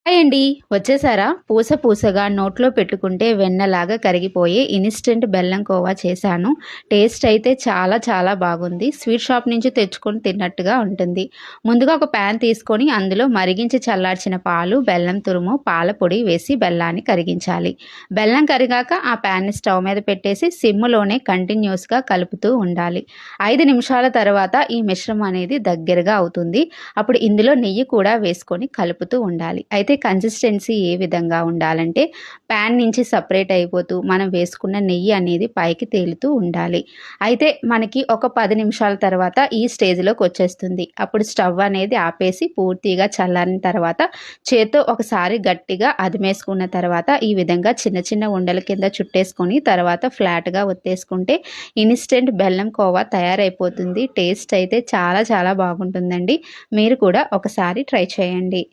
Hi అండి. వచ్చేసారా? పూస పూసగా నోట్లో పెట్టుకుంటే వెన్నలాగా కరిగిపోయే ఇన్‌స్టంట్ బెల్లం కోవా చేశాను. టేస్ట్ అయితే చాలా చాలా బాగుంది. స్వీట్ షాప్ నుంచి తెచ్చుకొని తిన్నట్టుగా ఉంటుంది. ముందుగా ఒక ప్యాన్ తీసుకొని అందులో మరిగించి చల్లార్చిన పాలు, బెల్లం తురుము, పాల పొడి వేసి బెల్లాన్ని కరిగించాలి. బెల్లం కరిగాక ఆ ప్యాన్‌ని స్టవ్ మీద పెట్టేసి సిమ్‌లోనే కంటిన్యూస్‌గా కలుపుతూ ఉండాలి. 5 నిమిషాల తర్వాత ఈ మిశ్రమం అనేది దగ్గరగా అవుతుంది. అప్పుడు ఇందులో నెయ్యి కూడా వేసుకొని కలుపుతూ ఉండాలి. అయితే కన్సిస్టెన్సీ ఏ విధంగా ఉండాలంటే ప్యాన్ నుంచి సపరేట్ అయిపోతూ మనం వేసుకున్న నెయ్యి అనేది పైకి తేలుతూ ఉండాలి. అయితే మనకి ఒక 10 నిమిషాల తర్వాత ఈ స్టేజ్‌లోకి వచ్చేస్తుంది. అప్పుడు స్టవ్ అనేది ఆపేసి పూర్తిగా చల్లారిన తర్వాత చేత్తో ఒకసారి గట్టిగా అదిమేసుకున్న తర్వాత ఈ విధంగా చిన్న చిన్న ఉండల కింద చుట్టేసుకొని తర్వాత ఫ్లాట్‌గా ఒత్తేసుకుంటే ఇన్‌స్టంట్ బెల్లం కోవా తయారైపోతుంది. టేస్ట్ అయితే చాలా చాలా బాగుంటుందండి. మీరు కూడా ఒకసారి ట్రై చేయండి.